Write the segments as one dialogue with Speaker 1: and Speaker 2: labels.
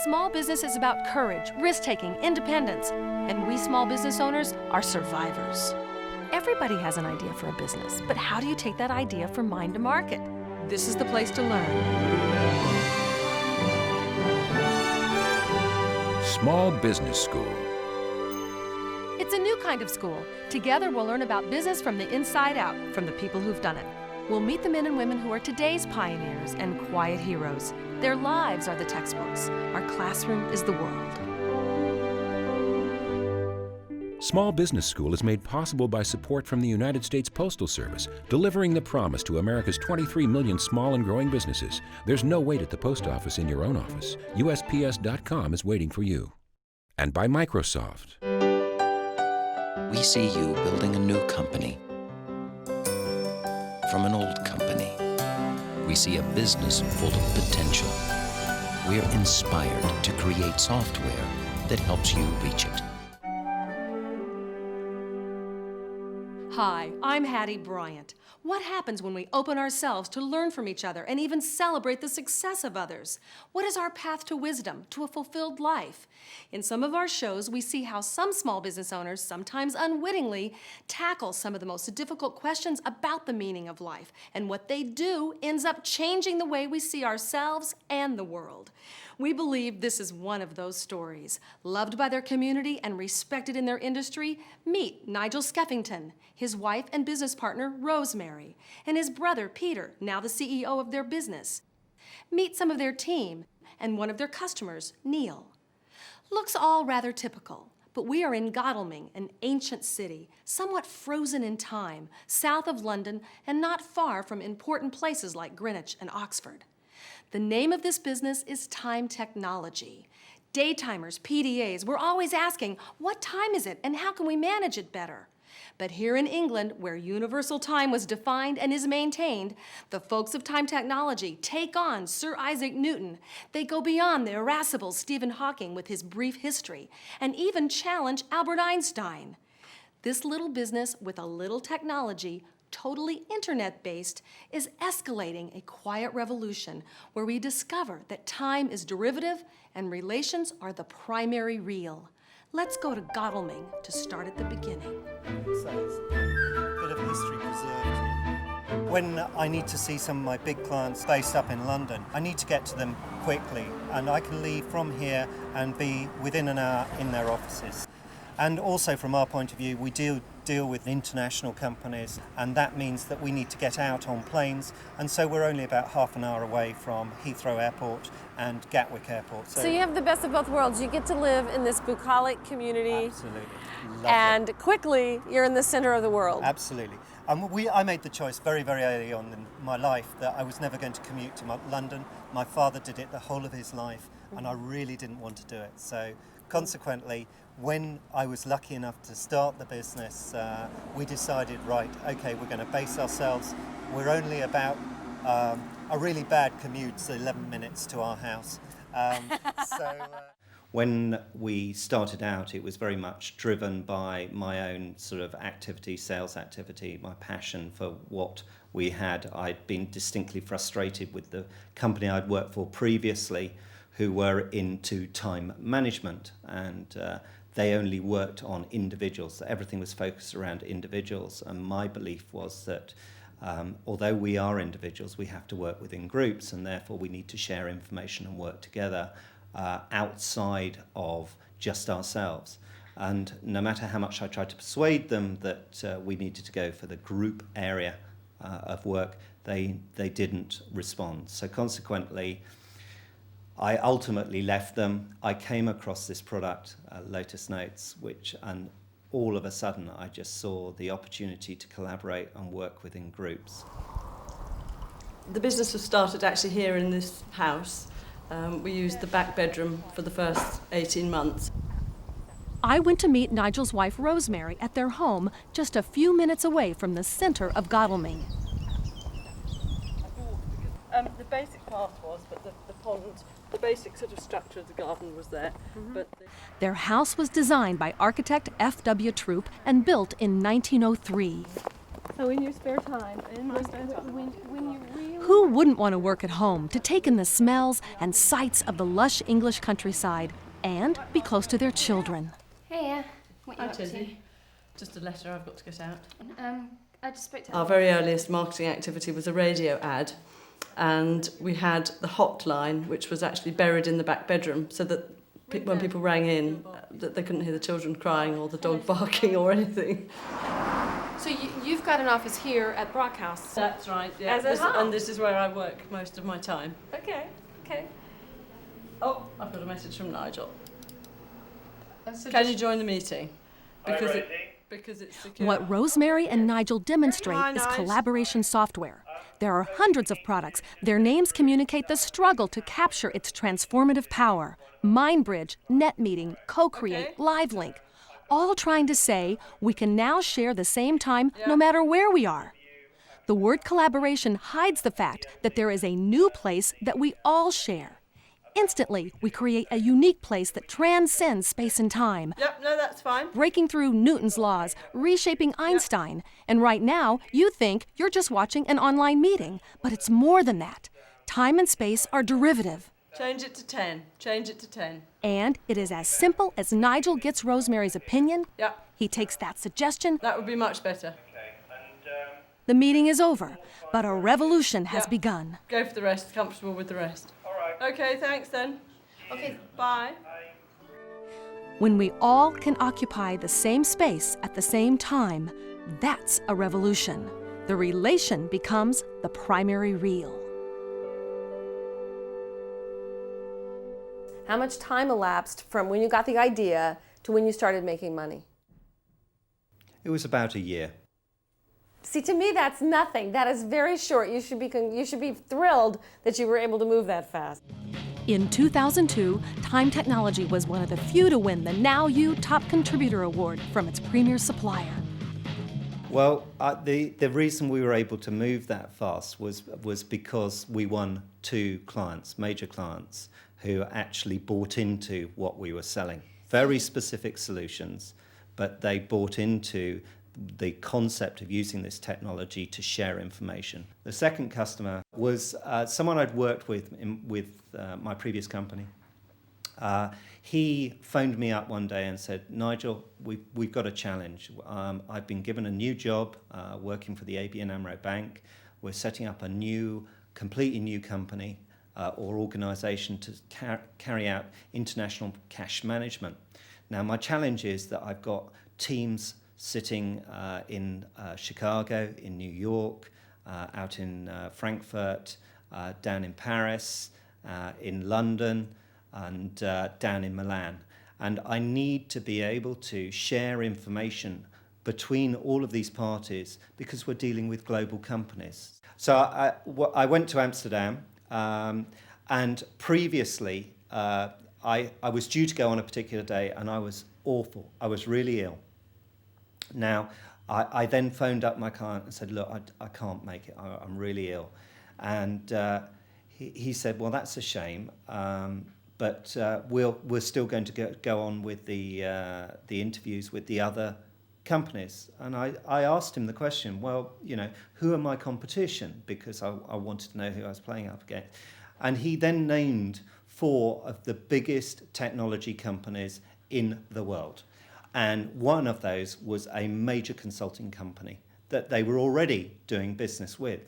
Speaker 1: Small business is about courage, risk-taking, independence, and we small business owners are survivors. Everybody has an idea for a business, but how do you take that idea from mind to market? This is the place to learn.
Speaker 2: Small Business School.
Speaker 1: It's a new kind of school. Together we'll learn about business from the inside out, from the people who've done it. We'll meet the men and women who are today's pioneers and quiet heroes. Their lives are the textbooks. Our classroom is the world.
Speaker 2: Small Business School is made possible by support from the United States Postal Service, delivering the promise to America's 23 million small and growing businesses. There's no wait at the post office in your own office. USPS.com is waiting for you. And by Microsoft.
Speaker 3: We see you building a new company from an old company. We see a business full of potential. We're inspired to create software that helps you reach it.
Speaker 1: Hi, I'm Hattie Bryant. What happens when we open ourselves to learn from each other and even celebrate the success of others? What is our path to wisdom, to a fulfilled life? In some of our shows, we see how some small business owners, sometimes unwittingly, tackle some of the most difficult questions about the meaning of life, and what they do ends up changing the way we see ourselves and the world. We believe this is one of those stories. Loved by their community and respected in their industry, meet Nigel Skeffington, his wife and business partner, Rosemary, and his brother, Peter, now the CEO of their business. Meet some of their team and one of their customers, Neil. Looks all rather typical, but we are in Godalming, an ancient city, somewhat frozen in time, south of London and not far from important places like Greenwich and Oxford. The name of this business is Time Technology. Daytimers, PDAs, we're always asking, what time is it and how can we manage it better? But here in England, where universal time was defined and is maintained, the folks of Time Technology take on Sir Isaac Newton. They go beyond the irascible Stephen Hawking with his brief history, and even challenge Albert Einstein. This little business with a little technology, totally internet-based, is escalating a quiet revolution where we discover that time is derivative and relations are the primary real. Let's go to Godalming to start at the beginning.
Speaker 4: So it's a bit of history preserved here. When I need to see some of my big clients based up in London, I need to get to them quickly, and I can leave from here and be within an hour in their offices. And also from our point of view, we deal with international companies, and that means that we need to get out on planes, and so we're only about half an hour away from Heathrow Airport and Gatwick Airport.
Speaker 5: So you have the best of both worlds. You get to live in this bucolic community.
Speaker 4: Absolutely. Lovely.
Speaker 5: And quickly, you're in the center of the world.
Speaker 4: Absolutely. I made the choice very, very early on in my life that I was never going to commute to London. My father did it the whole of his life, and I really didn't want to do it. So consequently, when I was lucky enough to start the business, we decided, right, okay, we're going to base ourselves. We're only about a really bad commute, so 11 minutes to our house. When we started out, it was very much driven by my own sort of activity, sales activity, my passion for what we had. I'd been distinctly frustrated with the company I'd worked for previously, who were into time management, and they only worked on individuals. Everything was focused around individuals, and my belief was that although we are individuals, we have to work within groups, and therefore we need to share information and work together outside of just ourselves. And no matter how much I tried to persuade them that we needed to go for the group area of work, they didn't respond. So consequently, I ultimately left them. I came across this product, Lotus Notes, and all of a sudden I just saw the opportunity to collaborate and work within groups.
Speaker 6: The business was started actually here in this house. We used the back bedroom for the first 18 months.
Speaker 1: I went to meet Nigel's wife, Rosemary, at their home just a few minutes away from the center of Godalming.
Speaker 6: The basic part was, but the pond, the basic sort of structure of the garden was there. But
Speaker 1: Their house was designed by architect F.W. Troop and built in 1903.
Speaker 5: So in your spare time, when you really
Speaker 1: Who wouldn't want to work at home to take in the smells and sights of the lush English countryside and be close to their children?
Speaker 7: Hey, what you
Speaker 6: Hi,
Speaker 7: up to?
Speaker 6: Tizzy. Just a letter I've got to get out.
Speaker 7: I just spoke to
Speaker 6: Our very earliest marketing activity was a radio ad, and we had the hotline, which was actually buried in the back bedroom, so that when people rang in, that they couldn't hear the children crying or the dog barking or anything.
Speaker 5: So you've got an office here at Brock House.
Speaker 6: That's right, yeah.
Speaker 5: As at home.
Speaker 6: And this is where I work most of my time.
Speaker 5: Okay.
Speaker 6: Oh, I've got a message from Nigel. Can you join the meeting? Because it's secure.
Speaker 1: What Rosemary and Nigel demonstrate
Speaker 6: Hi,
Speaker 1: is
Speaker 6: Nige.
Speaker 1: collaboration software. There are hundreds of products. Their names communicate the struggle to capture its transformative power. MindBridge, NetMeeting, CoCreate,
Speaker 6: Okay.
Speaker 1: LiveLink, all trying to say we can now share the same time no matter where we are. The word collaboration hides the fact that there is a new place that we all share. Instantly, we create a unique place that transcends space and time,
Speaker 6: Yep, no, that's fine.
Speaker 1: breaking through Newton's laws, reshaping Einstein. And right now, you think you're just watching an online meeting, but it's more than that. Time and space are derivative.
Speaker 6: Change it to 10. Change it to 10.
Speaker 1: And it is as simple as Nigel gets Rosemary's opinion.
Speaker 6: Yep,
Speaker 1: He takes that suggestion.
Speaker 6: that would be much better.
Speaker 1: The meeting is over, but a revolution has
Speaker 6: Yeah.
Speaker 1: begun.
Speaker 6: Go for the rest, comfortable with the rest. All right. Okay, thanks then. Okay, bye.
Speaker 1: When we all can occupy the same space at the same time, that's a revolution. The relation becomes the primary real.
Speaker 5: How much time elapsed from when you got the idea to when you started making money?
Speaker 4: It was about a year.
Speaker 5: See, to me, that's nothing. That is very short. You should be thrilled that you were able to move that fast.
Speaker 1: In 2002, Time Technology was one of the few to win the Now You Top Contributor Award from its premier supplier.
Speaker 4: Well, the reason we were able to move that fast was because we won 2 clients, major clients, who actually bought into what we were selling. Very specific solutions, but they bought into the concept of using this technology to share information. The second customer was someone I'd worked with with my previous company. He phoned me up one day and said, Nigel, we've got a challenge. I've been given a new job working for the ABN AMRO Bank. We're setting up a completely new company or organisation to carry out international cash management. Now, my challenge is that I've got teams sitting in Chicago, in New York, out in Frankfurt, down in Paris, in London, and down in Milan. And I need to be able to share information between all of these parties because we're dealing with global companies. So I went to Amsterdam, and previously I was due to go on a particular day, and I was awful. I was really ill. Now, I then phoned up my client and said, look, I can't make it. I'm really ill. And he said, well, that's a shame, but we're still going to go on with the interviews with the other companies. And I asked him the question, well, who are my competition? Because I wanted to know who I was playing up against. And he then named 4 of the biggest technology companies in the world. And one of those was a major consulting company that they were already doing business with.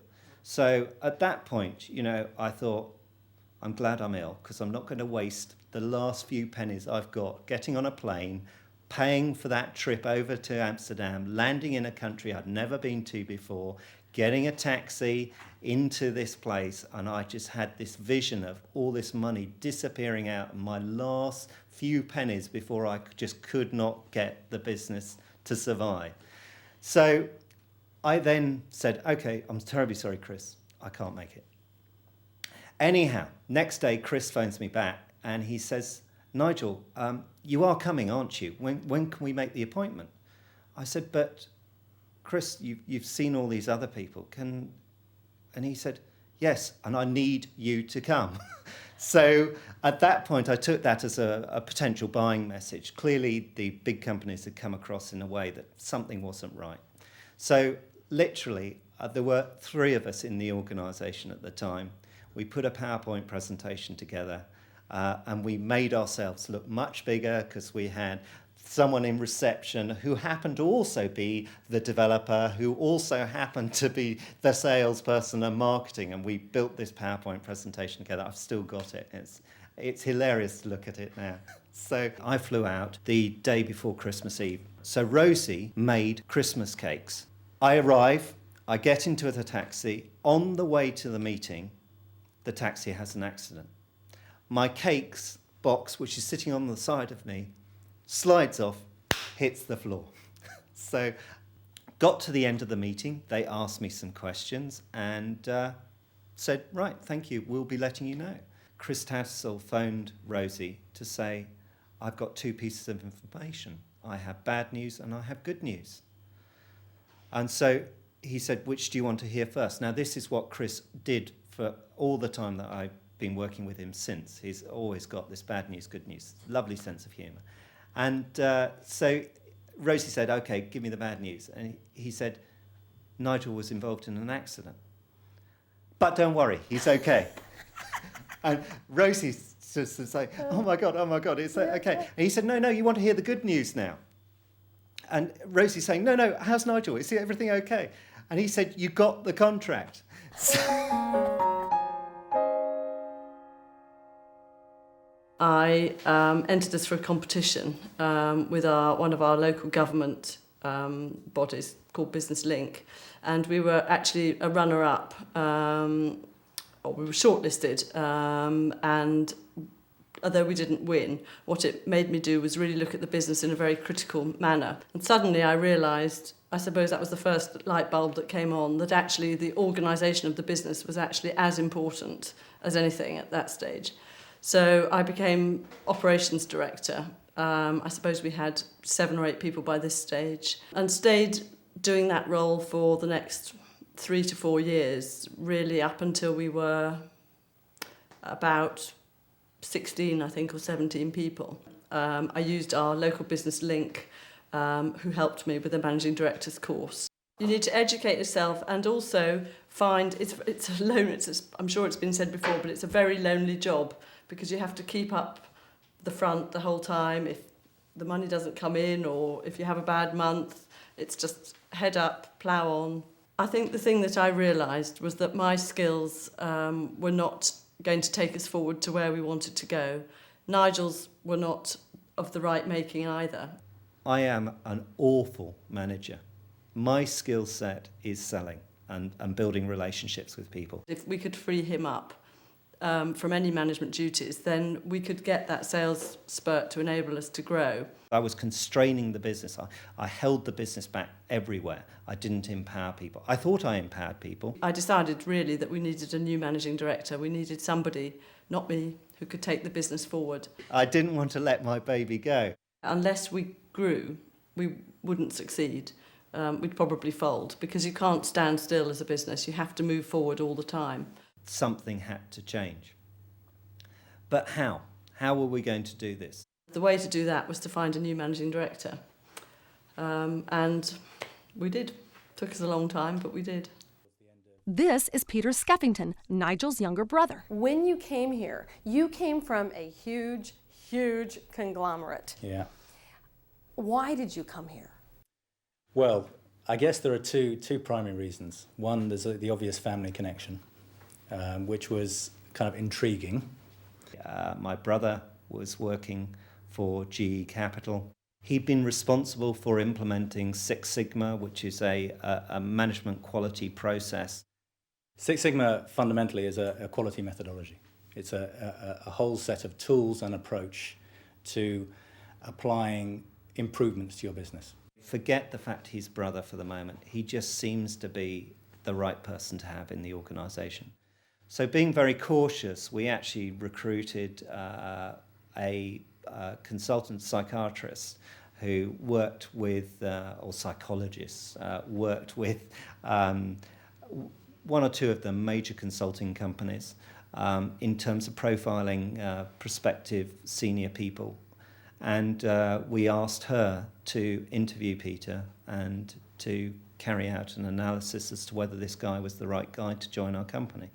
Speaker 4: So at that point, I thought, I'm glad I'm ill because I'm not going to waste the last few pennies I've got getting on a plane, paying for that trip over to Amsterdam, landing in a country I'd never been to before, getting a taxi into this place, and I just had this vision of all this money disappearing out, and my last few pennies before I just could not get the business to survive. So I then said, okay, I'm terribly sorry, Chris, I can't make it. Anyhow, next day, Chris phones me back, and he says, Nigel, you are coming, aren't you? When can we make the appointment? I said, but Chris, you've seen all these other people. And he said, yes, and I need you to come. So at that point, I took that as a potential buying message. Clearly, the big companies had come across in a way that something wasn't right. So literally, There were 3 of us in the organisation at the time. We put a PowerPoint presentation together and we made ourselves look much bigger because we had someone in reception who happened to also be the developer, who also happened to be the salesperson and marketing, and we built this PowerPoint presentation together. I've still got it. It's hilarious to look at it now. So I flew out the day before Christmas Eve. So Rosie made Christmas cakes. I arrive, I get into the taxi. On the way to the meeting, the taxi has an accident. My cakes box, which is sitting on the side of me, slides off, hits the floor. So got to the end of the meeting. They asked me some questions and said, right, thank you, we'll be letting you know. Chris Tattersall phoned Rosie to say, I've got 2 pieces of information. I have bad news and I have good news. And so he said, which do you want to hear first? Now, this is what Chris did for all the time that I've been working with him since. He's always got this bad news, good news, lovely sense of humour. And so Rosie said, OK, give me the bad news. And he said, Nigel was involved in an accident. But don't worry, he's OK. And Rosie just like, oh my God, it's OK. And he said, no, you want to hear the good news now. And Rosie's saying, no, how's Nigel? Is everything OK? And he said, you got the contract.
Speaker 6: I entered us for a competition with one of our local government bodies called Business Link, and we were actually a runner-up, or we were shortlisted, and although we didn't win, what it made me do was really look at the business in a very critical manner. And suddenly I realised, I suppose that was the first light bulb that came on, that actually the organisation of the business was actually as important as anything at that stage. So I became operations director. I suppose we had 7 or 8 people by this stage, and stayed doing that role for the next 3 to 4 years, really up until we were about 16, I think, or 17 people. I used our local Business Link, who helped me with the Managing Director's course. You need to educate yourself and also find, I'm sure it's been said before, but it's a very lonely job, because you have to keep up the front the whole time. If the money doesn't come in or if you have a bad month, it's just head up, plough on. I think the thing that I realised was that my skills were not going to take us forward to where we wanted to go. Nigel's were not of the right making either.
Speaker 4: I am an awful manager. My skill set is selling and building relationships with people.
Speaker 6: If we could free him up from any management duties, then we could get that sales spurt to enable us to grow.
Speaker 4: I was constraining the business. I held the business back everywhere. I didn't empower people. I thought I empowered people.
Speaker 6: I decided really that we needed a new managing director. We needed somebody, not me, who could take the business forward.
Speaker 4: I didn't want to let my baby go.
Speaker 6: Unless we grew, we wouldn't succeed. We'd probably fold, because you can't stand still as a business. You have to move forward all the time.
Speaker 4: Something had to change. But how? How were we going to do this?
Speaker 6: The way to do that was to find a new managing director. And we did. Took us a long time, but we did.
Speaker 1: This is Peter Skeffington, Nigel's younger brother.
Speaker 5: When you came here, you came from a huge, huge conglomerate.
Speaker 8: Yeah.
Speaker 5: Why did you come here?
Speaker 8: Well, I guess there are two primary reasons. One, there's the obvious family connection, which was kind of intriguing.
Speaker 4: My brother was working for GE Capital. He'd been responsible for implementing Six Sigma, which is a management quality process.
Speaker 8: Six Sigma fundamentally is a quality methodology. It's a whole set of tools and approach to applying improvements to your business.
Speaker 4: Forget the fact he's brother for the moment. He just seems to be the right person to have in the organisation. So being very cautious, we actually recruited a consultant psychiatrist who worked with, or psychologists, worked with one or two of the major consulting companies in terms of profiling prospective senior people. And we asked her to interview Peter and to carry out an analysis as to whether this guy was the right guy to join our company.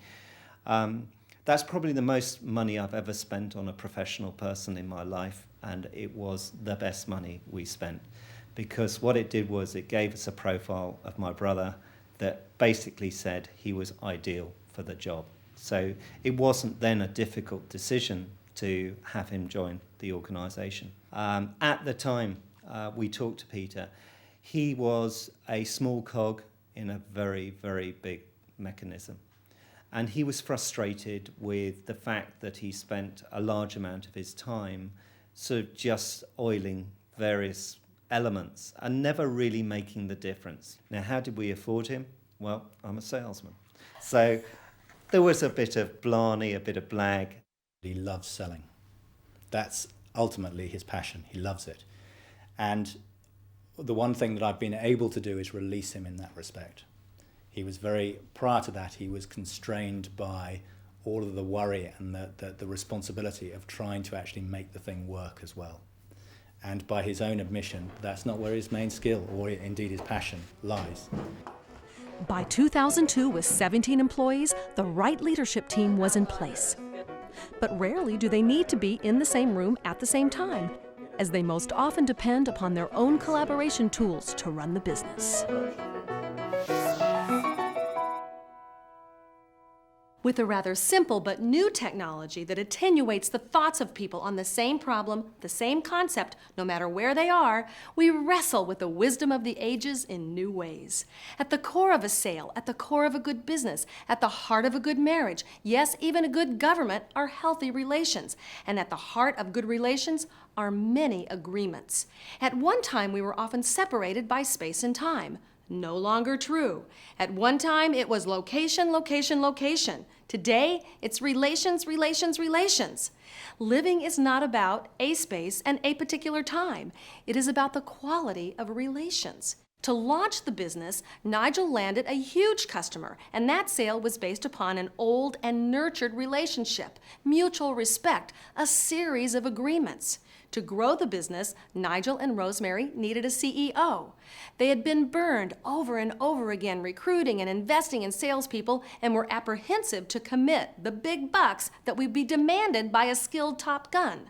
Speaker 4: That's probably the most money I've ever spent on a professional person in my life, and it was the best money we spent, because what it did was it gave us a profile of my brother that basically said he was ideal for the job. So it wasn't then a difficult decision to have him join the organisation. At the time we talked to Peter, he was a small cog in a very, very big mechanism. And he was frustrated with the fact that he spent a large amount of his time sort of just oiling various elements and never really making the difference. Now, how did we afford him? Well, I'm a salesman. So there was a bit of blarney, a bit of blag.
Speaker 8: He loves selling. That's ultimately his passion. He loves it. And the one thing that I've been able to do is release him in that respect. He was prior to that, he was constrained by all of the worry and the responsibility of trying to actually make the thing work as well. And by his own admission, that's not where his main skill, or indeed his passion, lies.
Speaker 9: By 2002, with 17 employees, the right leadership team was in place. But rarely do they need to be in the same room at the same time, as they most often depend upon their own collaboration tools to run the business.
Speaker 1: With a rather simple but new technology that attenuates the thoughts of people on the same problem, the same concept, no matter where they are, we wrestle with the wisdom of the ages in new ways. At the core of a sale, at the core of a good business, at the heart of a good marriage, yes, even a good government, are healthy relations. And at the heart of good relations are many agreements. At one time, we were often separated by space and time. No longer true. At one time, it was location, location, location. Today, it's relations, relations, relations. Living is not about a space and a particular time. It is about the quality of relations. To launch the business, Nigel landed a huge customer, and that sale was based upon an old and nurtured relationship, mutual respect, a series of agreements. To grow the business, Nigel and Rosemary needed a CEO. They had been burned over and over again recruiting and investing in salespeople and were apprehensive to commit the big bucks that would be demanded by a skilled top gun.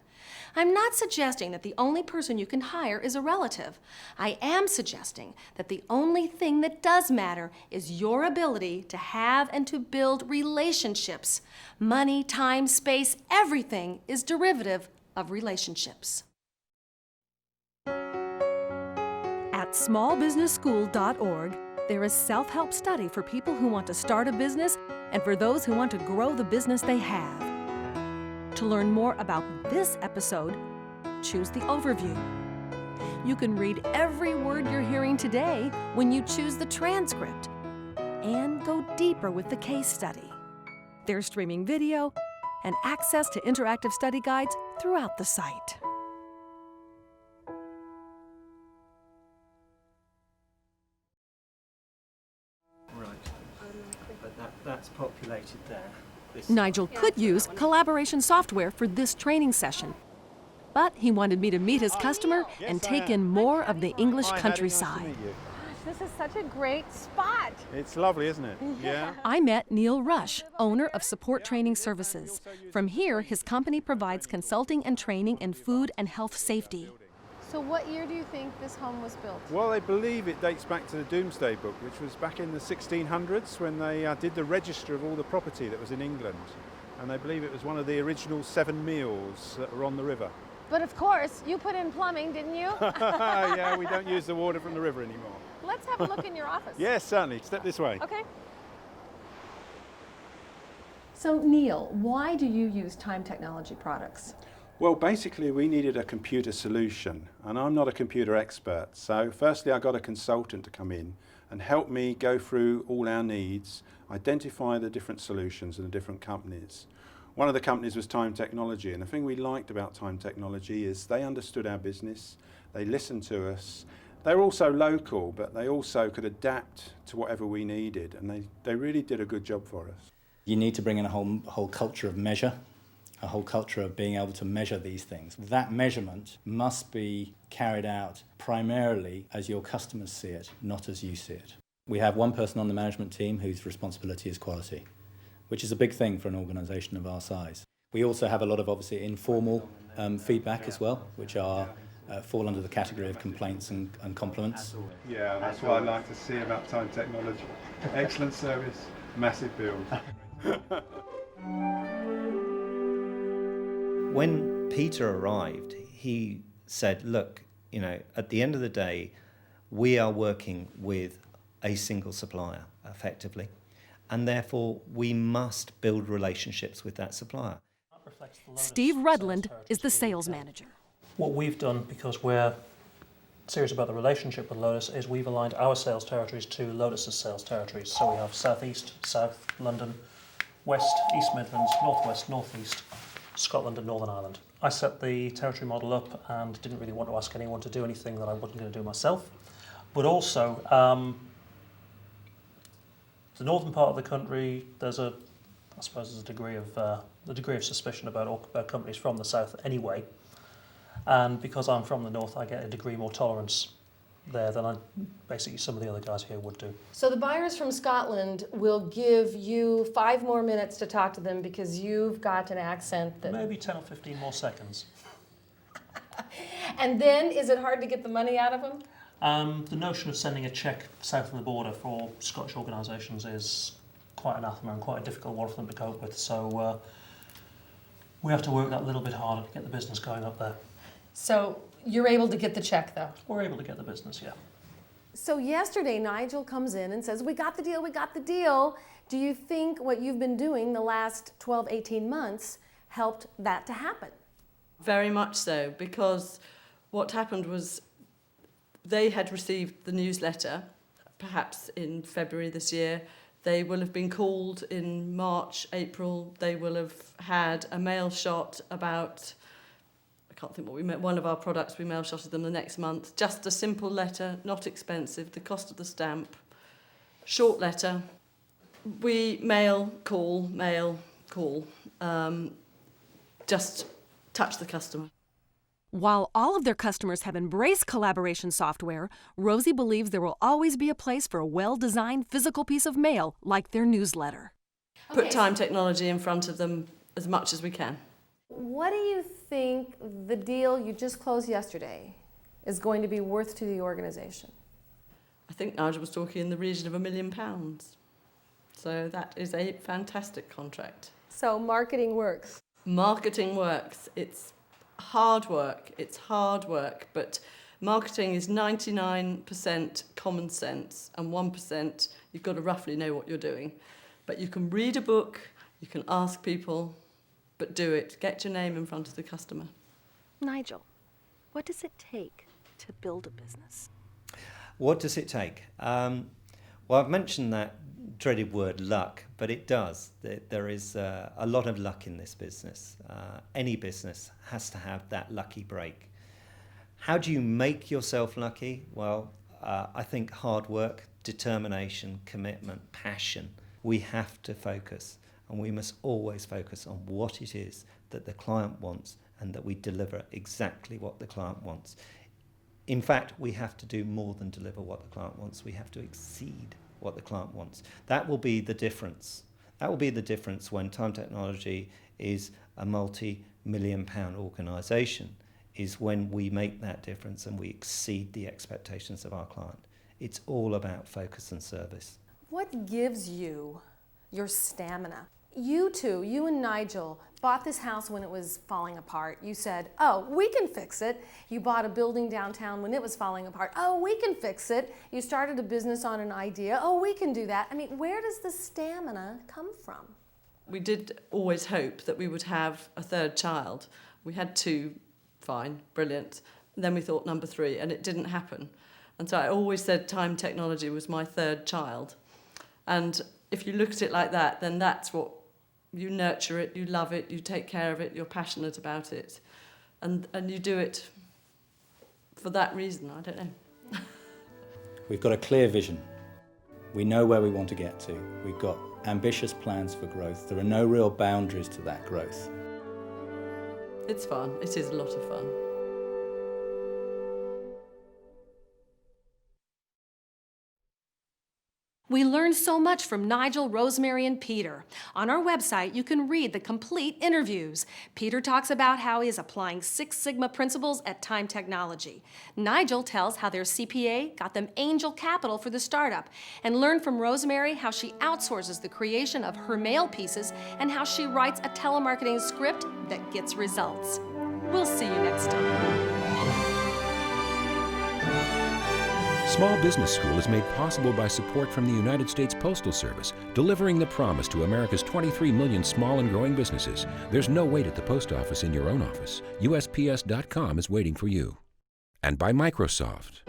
Speaker 1: I'm not suggesting that the only person you can hire is a relative. I am suggesting that the only thing that does matter is your ability to have and to build relationships. Money, time, space, everything is derivative of relationships.
Speaker 9: At smallbusinessschool.org, there is self-help study for people who want to start a business and for those who want to grow the business they have. To learn more about this episode, choose the overview. You can read every word you're hearing today when you choose the transcript and go deeper with the case study. There's streaming video and access to interactive study guides throughout the site.
Speaker 4: Right, but that's populated there.
Speaker 9: Nigel could use collaboration software for this training session, but he wanted me to meet his customer and take in more of the English countryside.
Speaker 5: This is such a great spot.
Speaker 10: It's lovely, isn't it? Yeah.
Speaker 9: I met Neil Rush, owner of Support Training Services. From here, his company provides consulting and training in food and health safety.
Speaker 5: So what year do you think this home was built?
Speaker 10: Well, they believe it dates back to the Domesday Book, which was back in the 1600s when they did the register of all the property that was in England. And they believe it was one of the original 7 meals that were on the river.
Speaker 5: But of course, you put in plumbing, didn't you?
Speaker 10: Yeah, we don't use the water from the river anymore.
Speaker 5: Let's have a look in your office.
Speaker 10: Yes, certainly. Step this way.
Speaker 5: Okay.
Speaker 1: So Neil, why do you use Time Technology products?
Speaker 10: Well, basically, we needed a computer solution, and I'm not a computer expert. So firstly, I got a consultant to come in and help me go through all our needs, identify the different solutions and the different companies. One of the companies was Time Technology, and the thing we liked about Time Technology is they understood our business, they listened to us. They were also local, but they also could adapt to whatever we needed, and they really did a good job for us.
Speaker 8: You need to bring in a whole culture of measure, a whole culture of being able to measure these things. That measurement must be carried out primarily as your customers see it, not as you see it. We have one person on the management team whose responsibility is quality, which is a big thing for an organisation of our size. We also have a lot of obviously informal feedback as well, which are fall under the category of complaints and compliments.
Speaker 10: Yeah, that's what I like to see about Time Technology. Excellent service, massive build.
Speaker 4: When Peter arrived, he said, look, at the end of the day, we are working with a single supplier, effectively, and therefore we must build relationships with that supplier.
Speaker 9: Steve Rudland is the sales manager.
Speaker 11: What we've done, because we're serious about the relationship with Lotus, is we've aligned our sales territories to Lotus's sales territories. So we have South East, South London, West, East Midlands, North West, North East, Scotland and Northern Ireland. I set the territory model up and didn't really want to ask anyone to do anything that I wasn't going to do myself. But also, the northern part of the country, there's a degree of suspicion about companies from the south anyway. And because I'm from the north, I get a degree more tolerance there than basically some of the other guys here would do.
Speaker 5: So the buyers from Scotland will give you 5 more minutes to talk to them because you've got an accent that...
Speaker 11: Maybe 10 or 15 more seconds.
Speaker 5: And then, is it hard to get the money out of them?
Speaker 11: The notion of sending a cheque south of the border for Scottish organisations is quite anathema and quite a difficult one for them to cope with. So we have to work that little bit harder to get the business going up there.
Speaker 5: So you're able to get the check, though?
Speaker 11: We're able to get the business, yeah.
Speaker 5: So yesterday, Nigel comes in and says, we got the deal, we got the deal. Do you think what you've been doing the last 12, 18 months helped that to happen?
Speaker 6: Very much so, because what happened was they had received the newsletter, perhaps in February this year. They will have been called in March, April. They will have had a mail shot about... I can't think what we met. One of our products, we mail shotted them the next month. Just a simple letter, not expensive, the cost of the stamp, short letter. We mail, call, just touch the customer.
Speaker 9: While all of their customers have embraced collaboration software, Rosie believes there will always be a place for a well-designed physical piece of mail like their newsletter.
Speaker 6: Put Time Technology in front of them as much as we can.
Speaker 5: What do you think the deal you just closed yesterday is going to be worth to the organization?
Speaker 6: I think Nigel was talking in the region of £1 million. So that is a fantastic contract.
Speaker 5: So marketing works.
Speaker 6: Marketing works. It's hard work, but marketing is 99% common sense and 1% you've got to roughly know what you're doing. But you can read a book, you can ask people, but do it. Get your name in front of the customer.
Speaker 9: Nigel, what does it take to build a business?
Speaker 4: What does it take? Well, I've mentioned that dreaded word luck, but it does. There is a lot of luck in this business. Any business has to have that lucky break. How do you make yourself lucky? Well, I think hard work, determination, commitment, passion. We have to focus, and we must always focus on what it is that the client wants and that we deliver exactly what the client wants. In fact, we have to do more than deliver what the client wants. We have to exceed what the client wants. That will be the difference. That will be the difference when Time Technology is a multi-million-pound organisation, is when we make that difference and we exceed the expectations of our client. It's all about focus and service.
Speaker 5: What gives you your stamina? You two, you and Nigel, bought this house when it was falling apart. You said, oh, we can fix it. You bought a building downtown when it was falling apart. Oh, we can fix it. You started a business on an idea. Oh, we can do that. I mean, where does the stamina come from?
Speaker 6: We did always hope that we would have a third child. We had 2, fine, brilliant. And then we thought number 3, and it didn't happen. And so I always said Time Technology was my third child. And if you look at it like that, then that's what you nurture it, you love it, you take care of it, you're passionate about it, and you do it for that reason, I don't know.
Speaker 8: We've got a clear vision. We know where we want to get to. We've got ambitious plans for growth. There are no real boundaries to that growth.
Speaker 6: It's fun. It is a lot of fun.
Speaker 1: We learned so much from Nigel, Rosemary, and Peter. On our website, you can read the complete interviews. Peter talks about how he is applying Six Sigma principles at Time Technology. Nigel tells how their CPA got them angel capital for the startup, and learn from Rosemary how she outsources the creation of her mail pieces and how she writes a telemarketing script that gets results. We'll see you next time.
Speaker 2: Small Business School is made possible by support from the United States Postal Service, delivering the promise to America's 23 million small and growing businesses. There's no wait at the post office in your own office. USPS.com is waiting for you. And by Microsoft.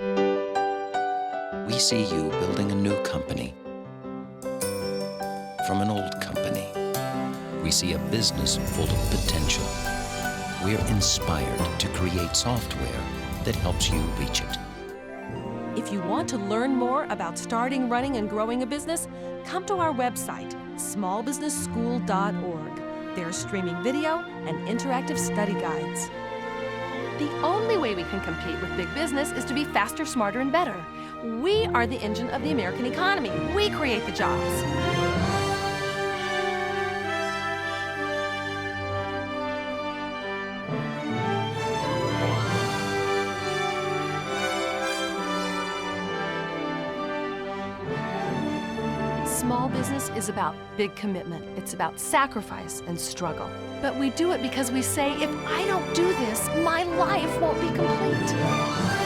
Speaker 3: We see you building a new company from an old company. We see a business full of potential. We're inspired to create software that helps you reach it.
Speaker 9: If you want to learn more about starting, running, and growing a business, come to our website, smallbusinessschool.org. There's streaming video and interactive study guides.
Speaker 1: The only way we can compete with big business is to be faster, smarter, and better. We are the engine of the American economy. We create the jobs. Small business is about big commitment. It's about sacrifice and struggle. But we do it because we say, if I don't do this, my life won't be complete.